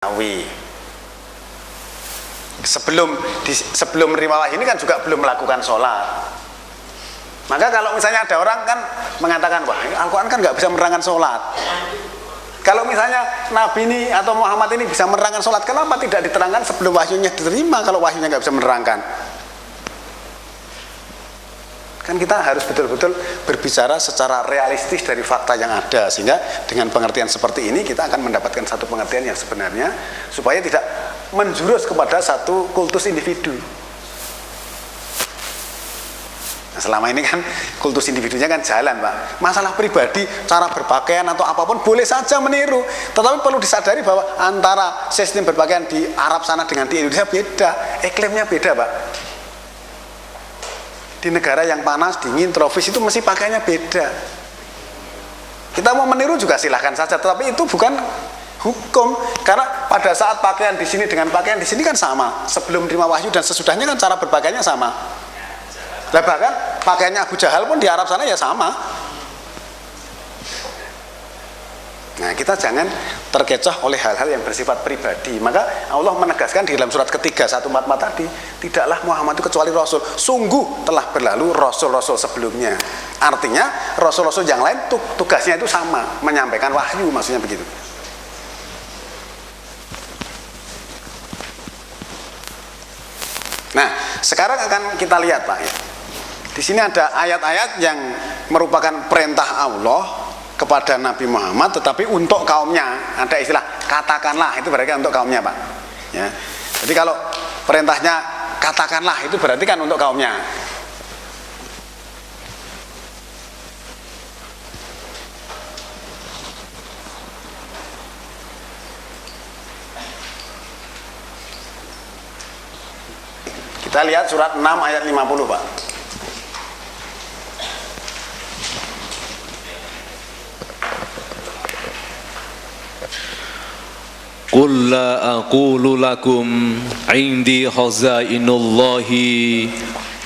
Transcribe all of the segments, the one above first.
Nawawi. Sebelum menerima wahyu ini kan juga belum melakukan sholat. Maka kalau misalnya ada orang kan mengatakan, wah Al-Quran kan nggak bisa menerangkan sholat. Kalau misalnya Nabi ini atau Muhammad ini bisa menerangkan sholat, kenapa tidak diterangkan sebelum wahyunya diterima kalau wahyunya nggak bisa menerangkan? Kan kita harus betul-betul berbicara secara realistis dari fakta yang ada, sehingga dengan pengertian seperti ini kita akan mendapatkan satu pengertian yang sebenarnya, supaya tidak menjurus kepada satu kultus individu. Nah, selama ini kan kultus individunya kan jalan, Pak. Masalah pribadi, cara berpakaian atau apapun boleh saja meniru, tetapi perlu disadari bahwa antara sistem berpakaian di Arab sana dengan di Indonesia beda, iklimnya beda, Pak. Di negara yang panas, dingin, tropis itu mesti pakaiannya beda. Kita mau meniru juga silahkan saja, tetapi itu bukan hukum, karena pada saat pakaian di sini dengan pakaian di sini kan sama, sebelum terima wahyu dan sesudahnya kan cara berpakaiannya sama. Lah bahkan pakaiannya Abu Jahal pun di Arab sana ya sama. Nah, kita jangan terkecoh oleh hal-hal yang bersifat pribadi. Maka Allah menegaskan di dalam surat ketiga 144 tadi, tidaklah Muhammad itu kecuali Rasul. Sungguh telah berlalu Rasul-Rasul sebelumnya. Artinya Rasul-Rasul yang lain tugasnya itu sama, menyampaikan wahyu, maksudnya begitu. Nah, sekarang akan kita lihat, Pak. Di sini ada ayat-ayat yang merupakan perintah Allah kepada Nabi Muhammad, tetapi untuk kaumnya. Ada istilah katakanlah, itu berarti kan untuk kaumnya, Pak. Ya. Jadi kalau perintahnya katakanlah, itu berarti kan untuk kaumnya. Kita lihat surat 6 ayat 50, Pak. Qul la aqulu lakum indi khazainullahi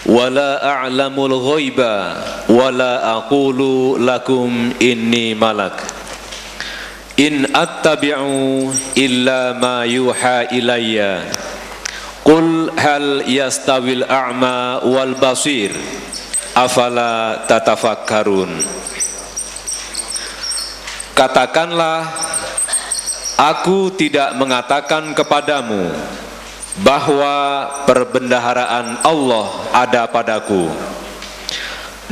wa la a'lamul ghaiba wa la aqulu lakum inni malak in attabi'u illa ma yuha ilayya qul hal yastawil a'ma wal basir afala tatafakkarun. Katakanlah, aku tidak mengatakan kepadamu bahwa perbendaharaan Allah ada padaku,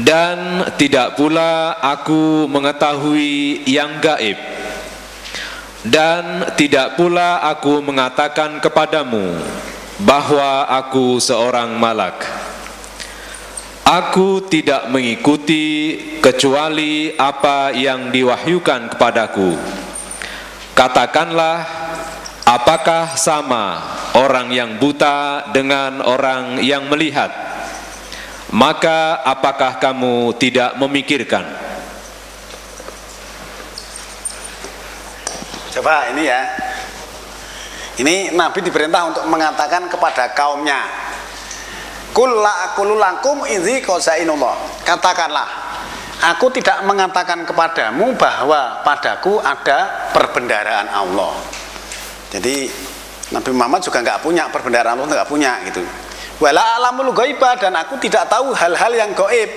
dan tidak pula aku mengetahui yang gaib, dan tidak pula aku mengatakan kepadamu bahwa aku seorang malak. Aku tidak mengikuti kecuali apa yang diwahyukan kepadaku. Katakanlah, apakah sama orang yang buta dengan orang yang melihat? Maka apakah kamu tidak memikirkan? Coba ini ya. Ini Nabi diperintah untuk mengatakan kepada kaumnya, Qul la aqulu lakum idzi qazainullah. Katakanlah, aku tidak mengatakan kepadamu bahwa padaku ada perbendaharaan Allah. Jadi Nabi Muhammad juga nggak punya perbendaharaan Allah, nggak punya gitu. Wala alamul ghaibah, dan aku tidak tahu hal-hal yang gaib.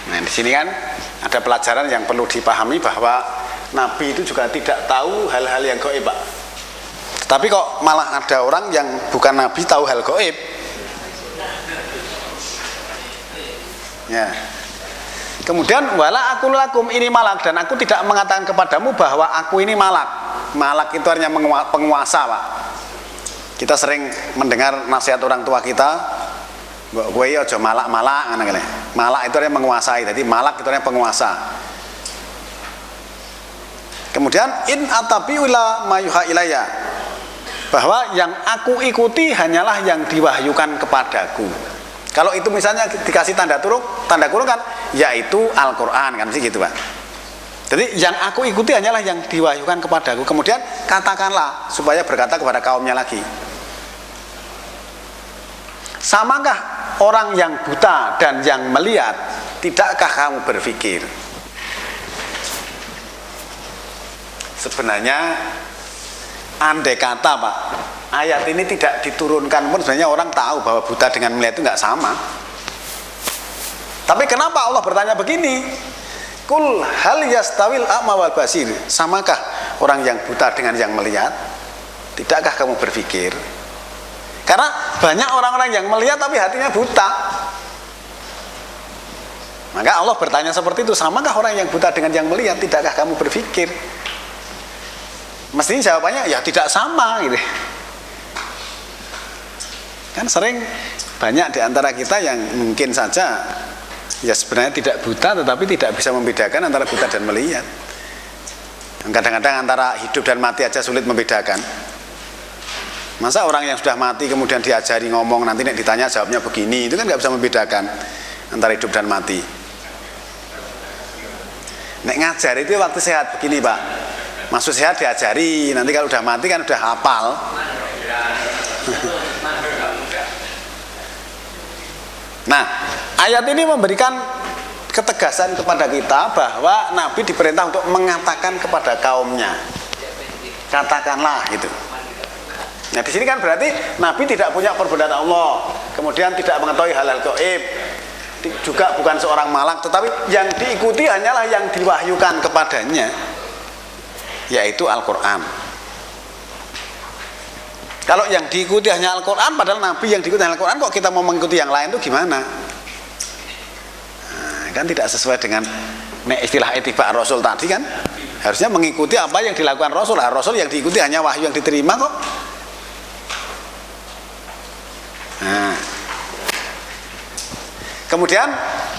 Nah, di sini kan ada pelajaran yang perlu dipahami bahwa Nabi itu juga tidak tahu hal-hal yang gaib, Pak. Tapi kok malah ada orang yang bukan Nabi tahu hal gaib. Ya. Kemudian wala aqulu lakum ini malak, dan aku tidak mengatakan kepadamu bahwa aku ini malak. Malak itu artinya penguasa, Pak. Kita sering mendengar nasihat orang tua kita, kowe aja malak-malak ngene. Malak itu artinya menguasai. Jadi malak itu artinya penguasa. Kemudian in atabi'ula mayuha ilayya, bahwa yang aku ikuti hanyalah yang diwahyukan kepadaku. Kalau itu misalnya dikasih tanda kurung kan, yaitu Al-Quran kan sih gitu, Pak. Jadi yang aku ikuti hanyalah yang diwahyukan kepadaku. Kemudian katakanlah, supaya berkata kepada kaumnya lagi, samakah orang yang buta dan yang melihat? Tidakkah kamu berpikir? Sebenarnya andai kata Pak, ayat ini tidak diturunkan pun sebenarnya orang tahu bahwa buta dengan melihat itu nggak sama. Tapi kenapa Allah bertanya begini? Kul hal yastawil a'ma wal basir, samakah orang yang buta dengan yang melihat? Tidakkah kamu berpikir? Karena banyak orang-orang yang melihat tapi hatinya buta. Maka Allah bertanya seperti itu, samakah orang yang buta dengan yang melihat? Tidakkah kamu berpikir? Mestinya jawabannya ya tidak sama gitu. Kan sering banyak di antara kita yang mungkin saja ya sebenarnya tidak buta tetapi tidak bisa membedakan antara buta dan melihat. Kadang-kadang antara hidup dan mati aja sulit membedakan. Masa orang yang sudah mati kemudian diajari ngomong, nanti nek ditanya jawabnya begini, itu kan nggak bisa membedakan antara hidup dan mati. Nek ngajar itu waktu sehat begini Pak, maksud sehat diajari, nanti kalau udah mati kan udah hafal. Nah, ayat ini memberikan ketegasan kepada kita bahwa Nabi diperintah untuk mengatakan kepada kaumnya, katakanlah gitu. Nah di sini kan berarti Nabi tidak punya perbedaan Allah, kemudian tidak mengetahui hal-hal gaib, juga bukan seorang malak, tetapi yang diikuti hanyalah yang diwahyukan kepadanya, yaitu Al-Quran. Kalau yang diikuti hanya Al-Quran, padahal Nabi yang diikuti hanya Al-Quran, kok kita mau mengikuti yang lain itu gimana? Nah, kan tidak sesuai dengan istilah ittiba' Rasul tadi kan. Harusnya mengikuti apa yang dilakukan Rasul. Rasul yang diikuti hanya wahyu yang diterima kok. Nah, kemudian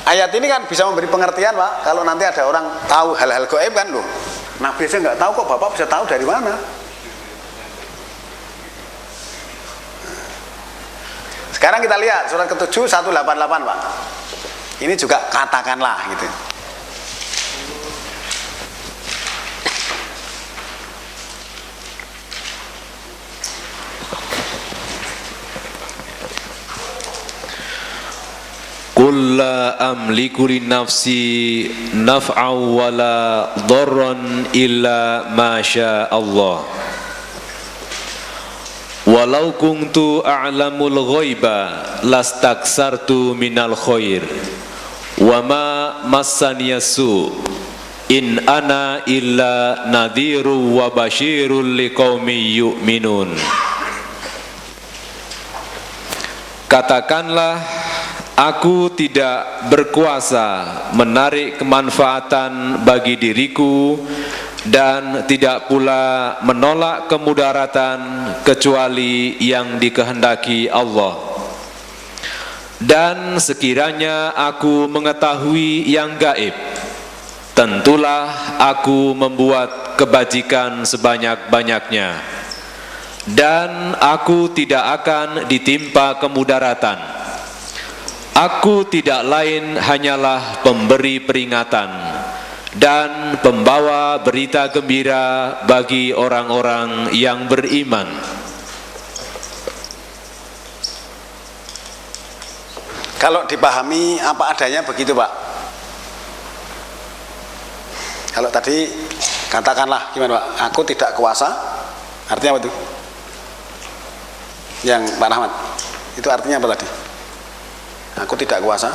ayat ini kan bisa memberi pengertian Pak. Kalau nanti ada orang tahu hal-hal gaib kan, loh, Nabi aja nggak tahu kok Bapak bisa tahu dari mana? Sekarang kita lihat surat ke-7 188 Pak. Ini juga katakanlah gitu. Qul la amliku li nafsi naf'an wa la dharran illa ma syaa Allah. Walau kuntu a'lamul ghaiba lastaksartu minal khair wa ma massaniyasu in ana illa nadhiru wa basyirul liqaumi yu'minun. Katakanlah, aku tidak berkuasa menarik kemanfaatan bagi diriku dan tidak pula menolak kemudaratan kecuali yang dikehendaki Allah. Dan sekiranya aku mengetahui yang gaib, tentulah aku membuat kebajikan sebanyak-banyaknya, dan aku tidak akan ditimpa kemudaratan. Aku tidak lain hanyalah pemberi peringatan dan pembawa berita gembira bagi orang-orang yang beriman. Kalau dipahami apa adanya begitu Pak. Kalau tadi katakanlah gimana Pak? Aku tidak kuasa, artinya apa itu? Yang Pak Rahmat, itu artinya apa tadi? Aku tidak kuasa.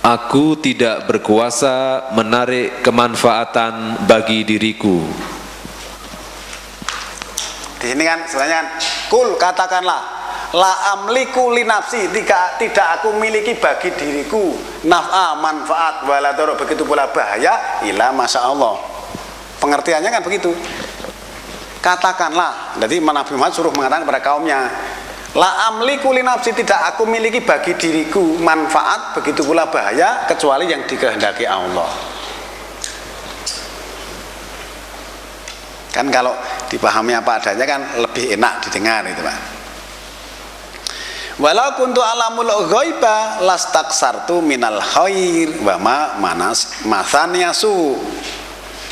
Aku tidak berkuasa menarik kemanfaatan bagi diriku. Di sini kan sebenarnya kan, kul katakanlah, la amliku li nafsi, tidak aku miliki bagi diriku naf'a manfaat wala darur, begitu pula bahaya ila masya Allah. Pengertiannya kan begitu. Katakanlah, jadi Nabi Muhammad suruh mengatakan kepada kaumnya, la amliku li nafsi, tidak aku miliki bagi diriku manfaat begitu pula bahaya kecuali yang dikehendaki Allah. Kan kalau dipahami apa adanya kan lebih enak didengar itu Pak. Walau kuntu alamul ghaiba lastaksartu minal khair wa ma manas masaniyasu.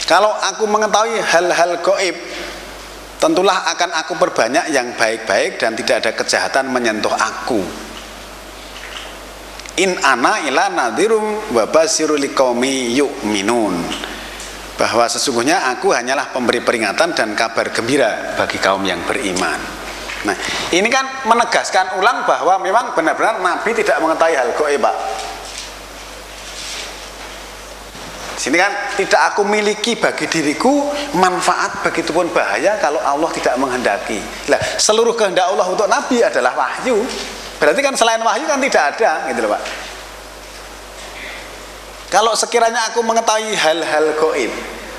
Kalau aku mengetahui hal-hal gaib, tentulah akan aku perbanyak yang baik-baik dan tidak ada kejahatan menyentuh aku. In ana ila nadhirum wa basyirul liqaumi yu'minun. bahwa sesungguhnya aku hanyalah pemberi peringatan dan kabar gembira bagi kaum yang beriman. Nah, ini kan menegaskan ulang bahwa memang benar-benar Nabi tidak mengetahui hal gaib, Pak. Sini kan tidak aku miliki bagi diriku manfaat begitupun bahaya kalau Allah tidak menghendaki. Lah, seluruh kehendak Allah untuk Nabi adalah wahyu. Berarti kan selain wahyu kan tidak ada, gitu loh, Pak. Kalau sekiranya aku mengetahui hal-hal gaib,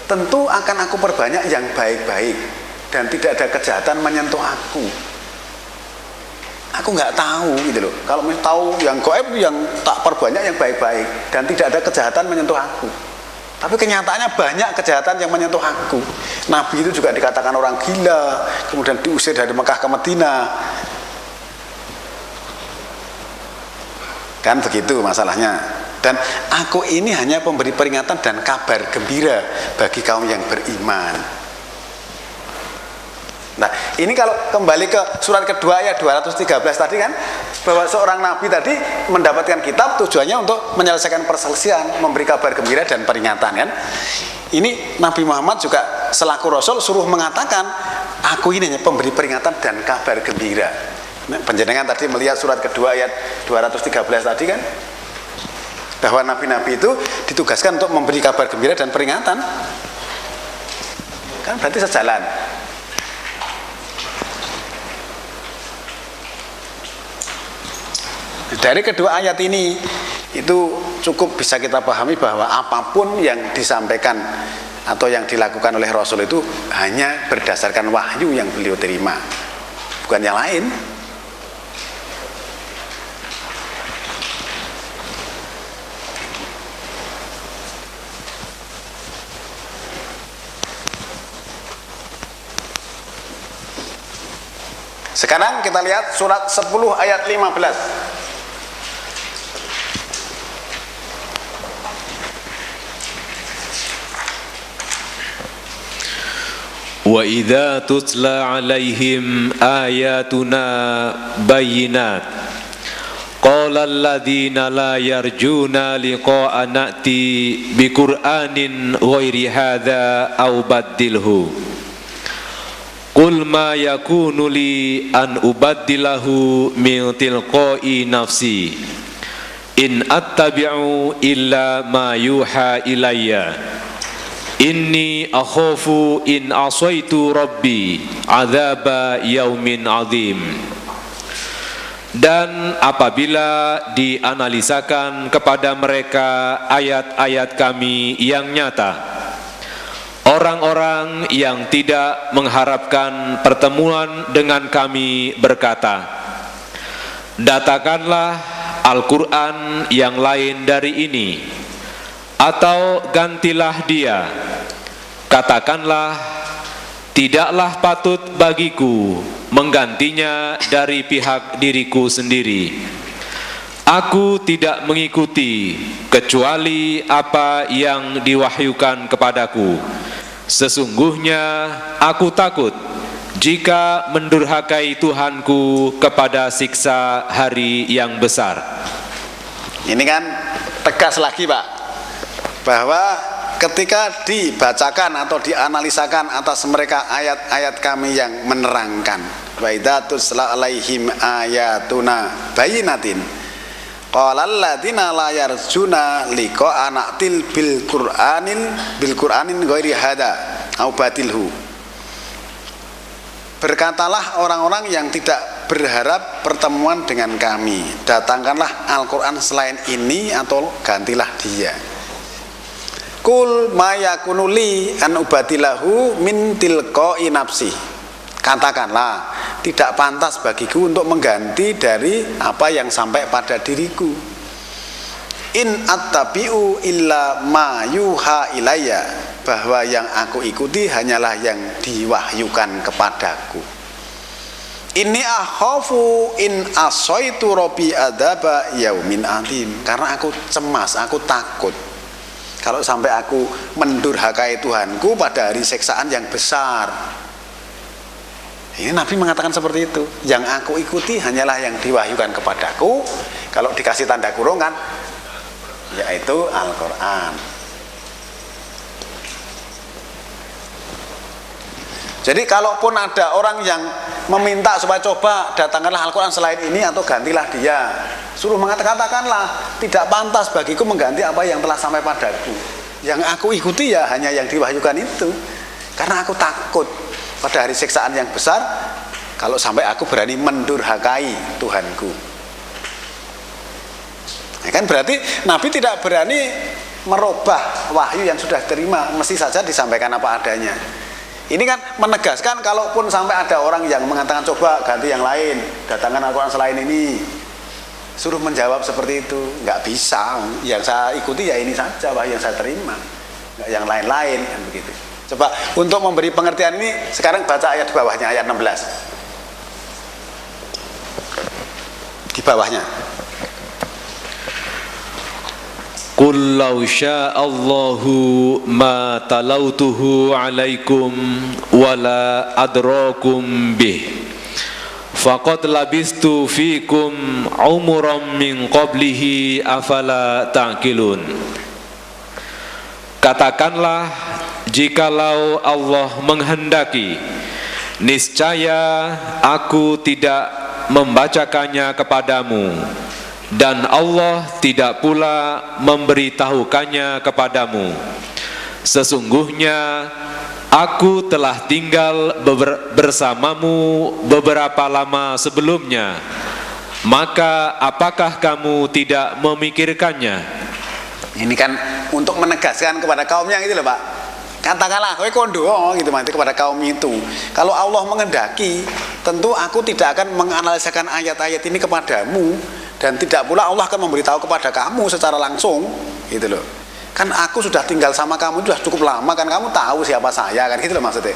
tentu akan aku perbanyak yang baik-baik dan tidak ada kejahatan menyentuh aku. Aku nggak tahu, gitu loh. Kalau mau tahu yang gaib yang tak perbanyak yang baik-baik dan tidak ada kejahatan menyentuh aku. Tapi kenyataannya banyak kejahatan yang menyentuh aku. Nabi itu juga dikatakan orang gila, kemudian diusir dari Mekah ke Madinah. Kan begitu masalahnya. Dan aku ini hanya pemberi peringatan dan kabar gembira bagi kaum yang beriman. Nah, ini kalau kembali ke surat kedua ayat 213 tadi kan, bahwa seorang nabi tadi mendapatkan kitab tujuannya untuk menyelesaikan perselisihan, memberi kabar gembira dan peringatan kan. Ini Nabi Muhammad juga selaku Rasul suruh mengatakan, aku ini hanya pemberi peringatan dan kabar gembira. Nah, panjenengan tadi melihat surat kedua ayat 213 tadi kan, bahwa nabi-nabi itu ditugaskan untuk memberi kabar gembira dan peringatan. Kan berarti sejalan. Dari kedua ayat ini itu cukup bisa kita pahami bahwa apapun yang disampaikan atau yang dilakukan oleh Rasul itu hanya berdasarkan wahyu yang beliau terima, bukan yang lain. Sekarang kita lihat surat 10 ayat 15. Wa idza tutla alaihim ayatuna bayyinat qala alladziina la yarjuna liqa'a na'ti biqur'anin ghairi hadza aw baddilhu qul ma yakunu li an ubaddilahu min tilqa'i nafsi in attabi'u illa ma yuha ilayya inni akhafu in asaitu rabbi adzaba yaumin azim. Dan apabila dianalisakan kepada mereka ayat-ayat kami yang nyata, orang-orang yang tidak mengharapkan pertemuan dengan kami berkata, datakanlah Al-Quran yang lain dari ini, atau gantilah dia. Katakanlah, tidaklah patut bagiku menggantinya dari pihak diriku sendiri. Aku tidak mengikuti kecuali apa yang diwahyukan kepadaku. Sesungguhnya aku takut jika mendurhakai Tuhanku kepada siksa hari yang besar. Ini kan tegas lagi, Pak, bahwa ketika dibacakan atau dianalisakan atas mereka ayat-ayat kami yang menerangkan, wa idza tusla alaihim ayatuna bayyinatin qala alladziina la yarjuna liqa'a na'til bil qur'anin ghairi hada au batilhu. Berkatalah orang-orang yang tidak berharap pertemuan dengan kami, datangkanlah Al-Quran selain ini atau gantilah dia. Kul mayakunu li an ubadilahu min tilqa'i nafsi. Katakanlah, tidak pantas bagiku untuk mengganti dari apa yang sampai pada diriku. In attabi'u illa ma yuha ilayya, bahwa yang aku ikuti hanyalah yang diwahyukan kepadaku. Inni akhafu in asaitu rabbi adzaba yaumin azim, karena aku cemas, aku takut kalau sampai aku mendurhakai Tuhanku pada hari siksaan yang besar. Ini Nabi mengatakan seperti itu. Yang aku ikuti hanyalah yang diwahyukan kepadaku. Kalau dikasih tanda kurungan, yaitu Al-Quran. Jadi kalaupun ada orang yang meminta supaya coba datangkanlah Al-Quran selain ini atau gantilah dia, suruh katakanlah tidak pantas bagiku mengganti apa yang telah sampai padaku. Yang aku ikuti ya hanya yang diwahyukan itu, karena aku takut pada hari siksaan yang besar kalau sampai aku berani mendurhakai Tuhanku. Ya kan berarti Nabi tidak berani merubah wahyu yang sudah terima, mesti saja disampaikan apa adanya. Ini kan menegaskan kalaupun sampai ada orang yang mengatakan coba ganti yang lain, datangkan Al-Quran selain ini, suruh menjawab seperti itu, nggak bisa. Yang saya ikuti ya ini saja wahyu yang saya terima, nggak yang lain-lain kan begitu. Coba untuk memberi pengertian ini sekarang baca ayat di bawahnya, ayat 16 di bawahnya. Qul law sya'allahu ma talautuhu alaikum wala adrakum bih faqad labistu fikum umuran min qablihi afala ta'qilun. Katakanlah, jikalau Allah menghendaki, niscaya aku tidak membacakannya kepadamu, dan Allah tidak pula memberitahukannya kepadamu. Sesungguhnya aku telah tinggal bersamamu beberapa lama sebelumnya, maka apakah kamu tidak memikirkannya? Ini kan untuk menegaskan kepada kaumnya gitu loh Pak. Katakanlah kowe kondo gitu nanti kepada kaum itu. Kalau Allah menghendaki, tentu aku tidak akan menganalisakan ayat-ayat ini kepadamu, dan tidak pula Allah akan memberitahu kepada kamu secara langsung gitu loh. Kan aku sudah tinggal sama kamu sudah cukup lama, kan kamu tahu siapa saya, kan gitu loh maksudnya.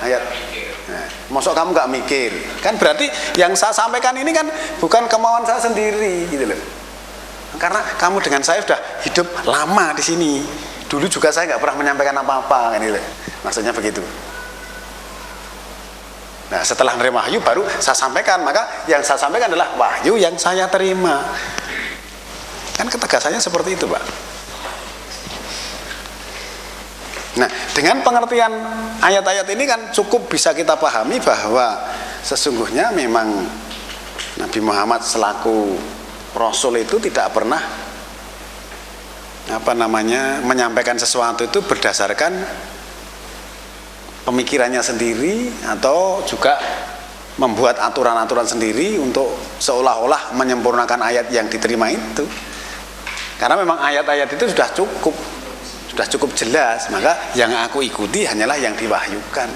Ayat. Nah, masuk kamu gak mikir. Kan berarti yang saya sampaikan ini kan bukan kemauan saya sendiri gitu loh. Karena kamu dengan saya sudah hidup lama di sini. Dulu juga saya nggak pernah menyampaikan apa-apa kan gitu. Maksudnya begitu. Nah, setelah menerima wahyu baru saya sampaikan, maka yang saya sampaikan adalah wahyu yang saya terima. Kan ketegasannya seperti itu, Pak. Nah, dengan pengertian ayat-ayat ini kan cukup bisa kita pahami bahwa sesungguhnya memang Nabi Muhammad selaku Rasul itu tidak pernah menyampaikan sesuatu itu berdasarkan pemikirannya sendiri atau juga membuat aturan-aturan sendiri untuk seolah-olah menyempurnakan ayat yang diterima itu. Karena memang ayat-ayat itu sudah cukup jelas, maka yang aku ikuti hanyalah yang diwahyukan.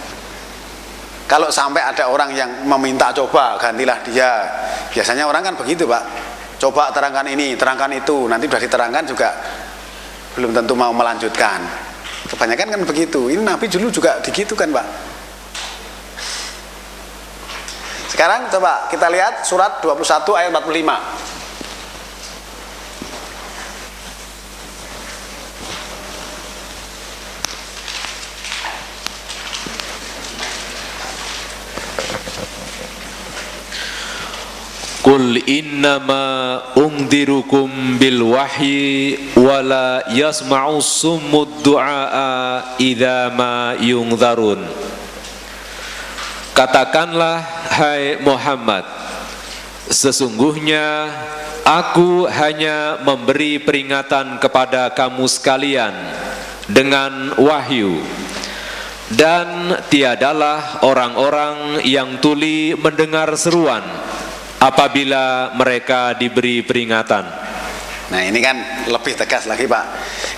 Kalau sampai ada orang yang meminta coba gantilah dia, biasanya orang kan begitu Pak, coba terangkan ini, terangkan itu, nanti sudah diterangkan juga belum tentu mau melanjutkan. Kebanyakan kan begitu. Ini Nabi dulu juga begitu kan Pak. Sekarang coba kita lihat surat 21 ayat 45. Qul innama ungdirukum bil wahyi wala yasma'u summud du'a idza ma yungdharun. Katakanlah, hai Muhammad, sesungguhnya aku hanya memberi peringatan kepada kamu sekalian dengan wahyu, dan tiadalah orang-orang yang tuli mendengar seruan apabila mereka diberi peringatan. Nah, ini kan lebih tegas lagi Pak.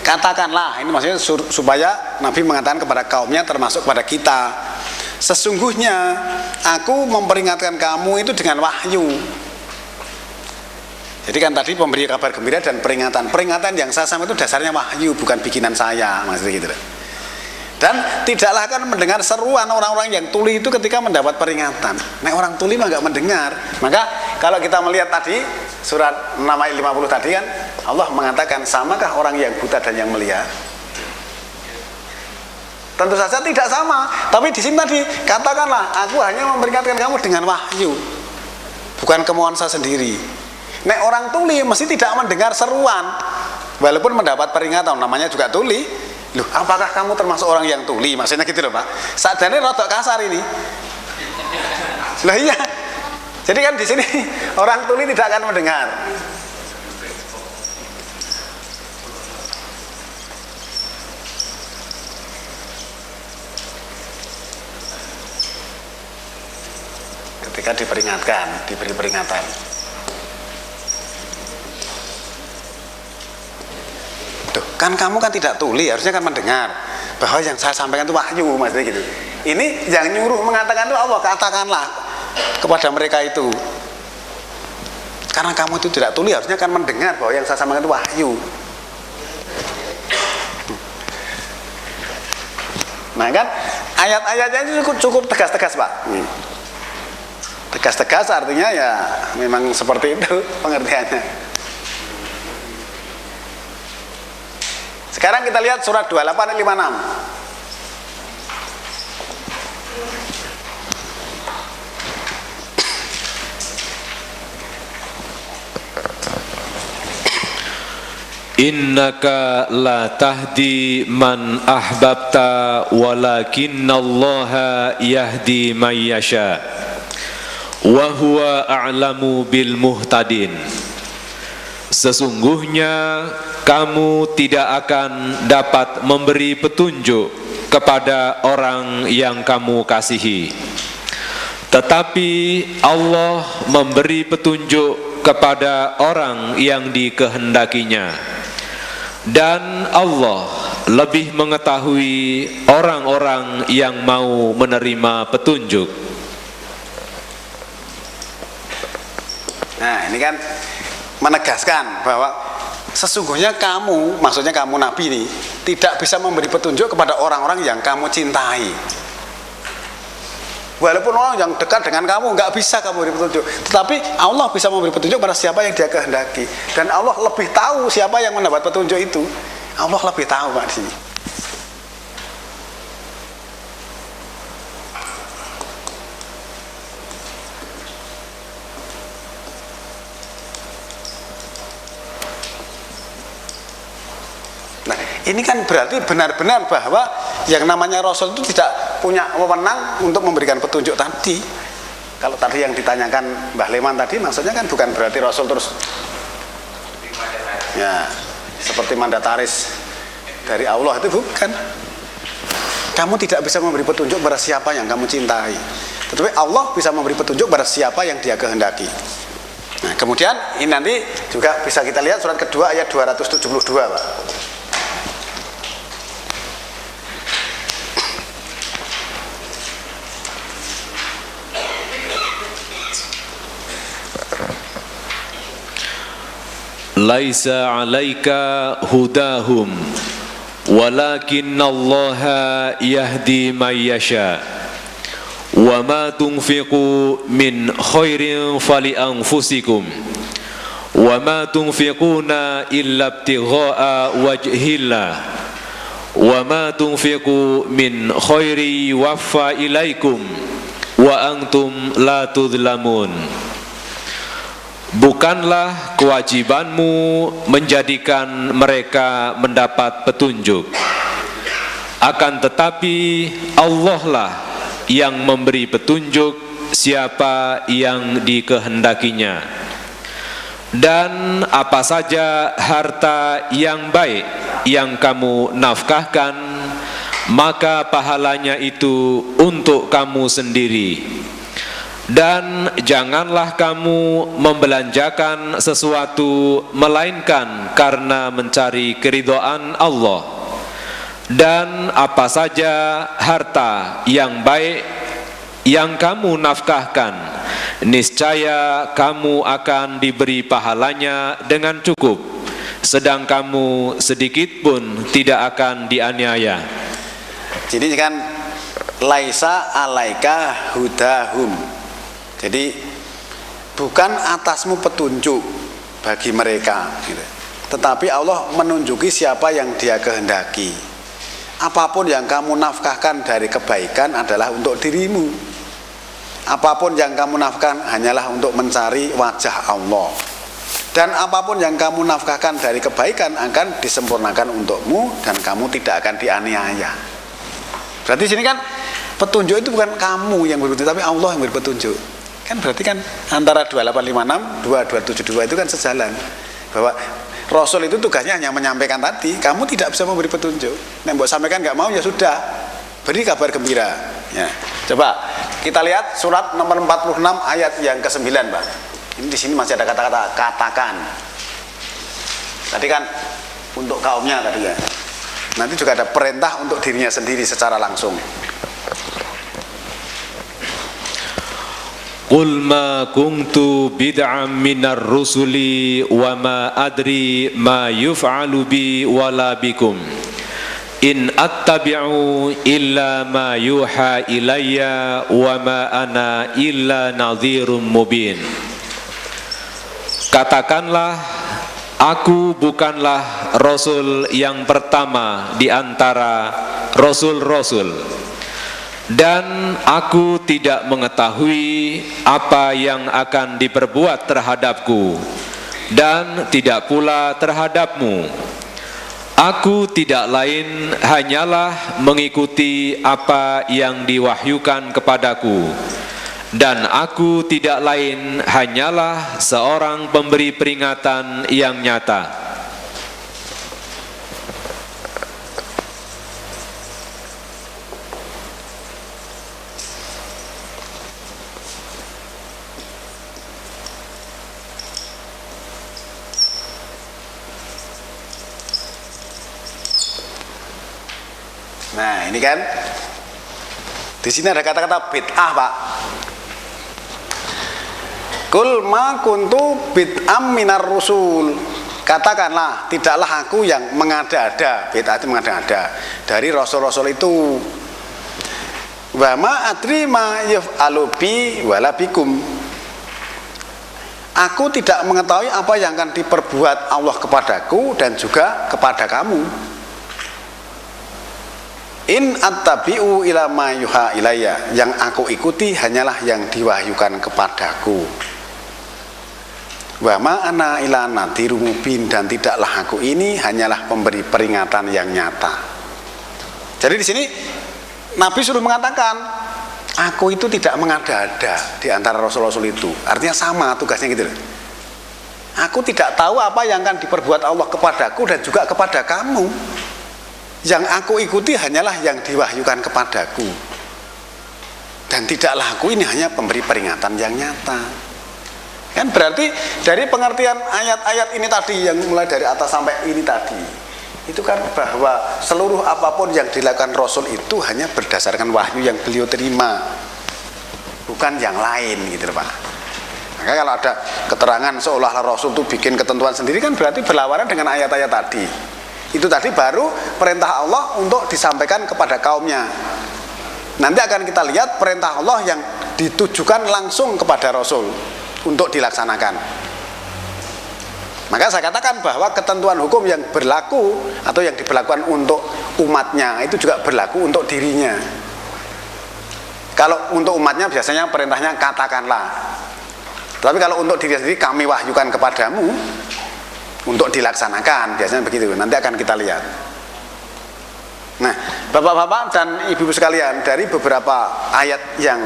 Katakanlah, ini maksudnya supaya Nabi mengatakan kepada kaumnya termasuk kepada kita, sesungguhnya aku memperingatkan kamu itu dengan wahyu. Jadi kan tadi pemberi kabar gembira dan peringatan. Peringatan yang saya sampaikan itu dasarnya wahyu, bukan bikinan saya, maksudnya gitu. Dan tidaklah akan mendengar seruan orang-orang yang tuli itu ketika mendapat peringatan. Nah, orang tuli mah nggak mendengar. Maka kalau kita melihat tadi surat 6 ayat 50 tadi kan Allah mengatakan, samakah orang yang buta dan yang melihat? Tentu saja tidak sama. Tapi di sini tadi katakanlah, aku hanya memperingatkan kamu dengan wahyu, bukan kemauan saya sendiri. Nek orang tuli mesti tidak mendengar seruan walaupun mendapat peringatan, namanya juga tuli. Loh, apakah kamu termasuk orang yang tuli? Maksudnya gitu loh Pak. Sadane rodok kasar ini. Lah iya. Jadi kan di sini orang tuli tidak akan mendengar. Ketika diperingatkan, diberi peringatan. Tuh, kan kamu kan tidak tuli, harusnya kan mendengar bahwa yang saya sampaikan itu wahyu, maksudnya gitu. Ini yang nyuruh mengatakan itu Allah, katakanlah kepada mereka itu. Karena kamu itu tidak tuli, harusnya kan mendengar bahwa yang saya sampaikan itu wahyu. Nah kan ayat-ayatnya itu cukup tegas-tegas Pak. Tegas-tegas artinya ya memang seperti itu pengertiannya. Sekarang kita lihat surat 28 56. Innaka la tahdi man ahbabta walakinallaha yahdi man yasha wa huwa a'lamu bil muhtadin. Sesungguhnya kamu tidak akan dapat memberi petunjuk kepada orang yang kamu kasihi, tetapi Allah memberi petunjuk kepada orang yang dikehendakinya, dan Allah lebih mengetahui orang-orang yang mau menerima petunjuk. Nah ini kan menegaskan bahwa sesungguhnya kamu, maksudnya kamu Nabi ini, tidak bisa memberi petunjuk kepada orang-orang yang kamu cintai. Walaupun orang yang dekat dengan kamu nggak bisa kamu beri petunjuk, tetapi Allah bisa memberi petunjuk pada siapa yang Dia kehendaki, dan Allah lebih tahu siapa yang mendapat petunjuk itu. Allah lebih tahu Pak di sini. Nah, ini kan berarti benar-benar bahwa yang namanya Rasul itu tidak punya wewenang untuk memberikan petunjuk tadi. Kalau tadi yang ditanyakan Mbah Leman tadi, maksudnya kan bukan berarti Rasul terus ya seperti mandataris dari Allah, itu bukan. Kamu tidak bisa memberi petunjuk pada siapa yang kamu cintai, tetapi Allah bisa memberi petunjuk pada siapa yang Dia kehendaki. Nah, kemudian ini nanti juga bisa kita lihat surat kedua ayat 272 Pak. Laisa 'alaika hudahum walakinnallaha yahdi man yasha wa ma tunfiqu min khairin fali anfusikum wa ma tunfiquna illa ibtigha'a wajhillah wa ma tunfiqu min khairi waffa ilaikum wa antum la tudlamun. Bukanlah kewajibanmu menjadikan mereka mendapat petunjuk, akan tetapi Allah lah yang memberi petunjuk siapa yang dikehendakinya. Dan apa saja harta yang baik yang kamu nafkahkan, maka pahalanya itu untuk kamu sendiri. Dan janganlah kamu membelanjakan sesuatu melainkan karena mencari keridhaan Allah. Dan apa saja harta yang baik yang kamu nafkahkan, niscaya kamu akan diberi pahalanya dengan cukup, sedang kamu sedikit pun tidak akan dianiaya. Jadi kan laisa alaika hudahum. Jadi bukan atasmu petunjuk bagi mereka, gitu. Tetapi Allah menunjuki siapa yang Dia kehendaki. Apapun yang kamu nafkahkan dari kebaikan adalah untuk dirimu. Apapun yang kamu nafkahkan hanyalah untuk mencari wajah Allah. Dan apapun yang kamu nafkahkan dari kebaikan akan disempurnakan untukmu dan kamu tidak akan dianiaya. Berarti sini kan petunjuk itu bukan kamu yang beri petunjuk, tapi Allah yang beri petunjuk. Kan berarti kan antara 2856, 2272 itu kan sejalan. Bahwa Rasul itu tugasnya hanya menyampaikan tadi, kamu tidak bisa memberi petunjuk. Nek mbok sampaikan nggak mau ya sudah, beri kabar gembira. Ya. Coba kita lihat surat nomor 46 ayat yang ke-9, Pak. Ini di sini masih ada kata-kata katakan. Tadi kan untuk kaumnya tadi ya. Nanti juga ada perintah untuk dirinya sendiri secara langsung. Qul ma kuntu bid'an minar rusuli wa ma adri ma yuf'alu bi wala bikum in attabi'u illa ma yuha ilayya wa ma ana illa nadhirum mubin. Katakanlah, aku bukanlah Rasul yang pertama di antara Rasul-Rasul, dan aku tidak mengetahui apa yang akan diperbuat terhadapku dan tidak pula terhadapmu. Aku tidak lain hanyalah mengikuti apa yang diwahyukan kepadaku, dan aku tidak lain hanyalah seorang pemberi peringatan yang nyata. Nah, ini kan di sini ada kata-kata bid'ah, Pak. Kul ma kuntu bid'am minar rusul. Katakanlah, tidaklah aku yang mengada-ada. Bid'ah itu mengada-ada dari rasul-rasul itu. Wa ma adri ma yaf'alu bi wala bikum. Aku tidak mengetahui apa yang akan diperbuat Allah kepadaku dan juga kepada kamu. In attabi'u ila ma yuha ilayya, yang aku ikuti hanyalah yang diwahyukan kepadaku. Wa ma ana ila nadhirum mubin, dan tidaklah aku ini hanyalah pemberi peringatan yang nyata. Jadi di sini Nabi suruh mengatakan, aku itu tidak mengada-ada di antara rasul-rasul itu. Artinya sama tugasnya gitu loh. Aku tidak tahu apa yang akan diperbuat Allah kepadaku dan juga kepada kamu. Yang aku ikuti hanyalah yang diwahyukan kepadaku, dan tidaklah aku ini hanya pemberi peringatan yang nyata. Kan berarti dari pengertian ayat-ayat ini tadi, yang mulai dari atas sampai ini tadi, itu kan bahwa seluruh apapun yang dilakukan Rasul itu hanya berdasarkan wahyu yang beliau terima, bukan yang lain gitu Pak. Maka kalau ada keterangan seolah-olah Rasul itu bikin ketentuan sendiri, kan berarti berlawanan dengan ayat-ayat tadi. Itu tadi baru perintah Allah untuk disampaikan kepada kaumnya. Nanti akan kita lihat perintah Allah yang ditujukan langsung kepada Rasul untuk dilaksanakan. Maka saya katakan bahwa ketentuan hukum yang berlaku atau yang diberlakukan untuk umatnya itu juga berlaku untuk dirinya. Kalau untuk umatnya biasanya perintahnya katakanlah. Tapi kalau untuk diri sendiri, kami wahyukan kepadamu untuk dilaksanakan, biasanya begitu. Nanti akan kita lihat. Nah, bapak-bapak dan ibu-ibu sekalian, dari beberapa ayat yang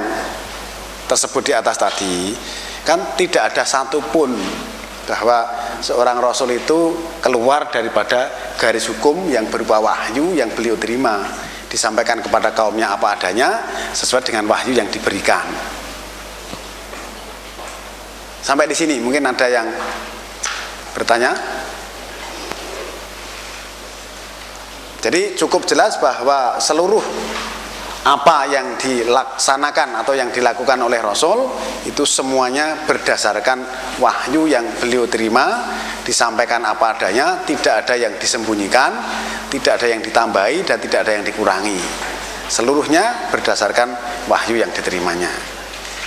tersebut di atas tadi, kan tidak ada satupun bahwa seorang rasul itu keluar daripada garis hukum yang berupa wahyu yang beliau terima, disampaikan kepada kaumnya apa adanya sesuai dengan wahyu yang diberikan. Sampai di sini mungkin ada yang bertanya. Jadi cukup jelas bahwa seluruh apa yang dilaksanakan atau yang dilakukan oleh Rasul itu semuanya berdasarkan wahyu yang beliau terima, disampaikan apa adanya, tidak ada yang disembunyikan, tidak ada yang ditambahi, dan tidak ada yang dikurangi. Seluruhnya berdasarkan wahyu yang diterimanya.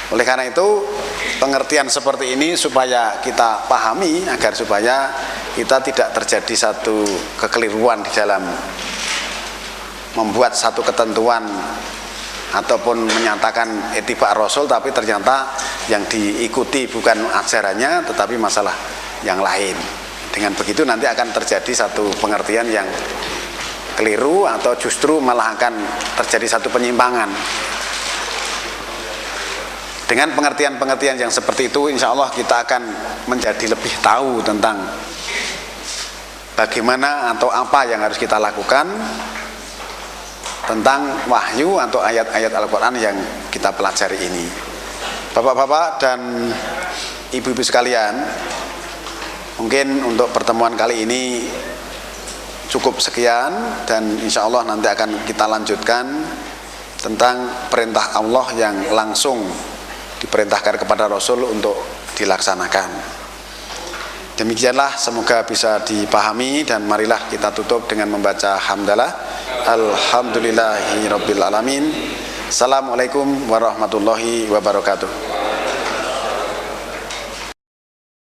Oleh karena itu, pengertian seperti ini supaya kita pahami, agar supaya kita tidak terjadi satu kekeliruan di dalam membuat satu ketentuan ataupun menyatakan ittiba' Rasul, tapi ternyata yang diikuti bukan ajarannya tetapi masalah yang lain. Dengan begitu nanti akan terjadi satu pengertian yang keliru atau justru malah akan terjadi satu penyimpangan. Dengan pengertian-pengertian yang seperti itu, insya Allah kita akan menjadi lebih tahu tentang bagaimana atau apa yang harus kita lakukan tentang wahyu atau ayat-ayat Al-Quran yang kita pelajari ini. Bapak-bapak dan ibu-ibu sekalian, mungkin untuk pertemuan kali ini cukup sekian, dan insya Allah nanti akan kita lanjutkan tentang perintah Allah yang langsung diperintahkan kepada Rasul untuk dilaksanakan. Demikianlah, semoga bisa dipahami, dan marilah kita tutup dengan membaca hamdalah. Alhamdulillahirabbil alamin. Assalamualaikum warahmatullahi wabarakatuh.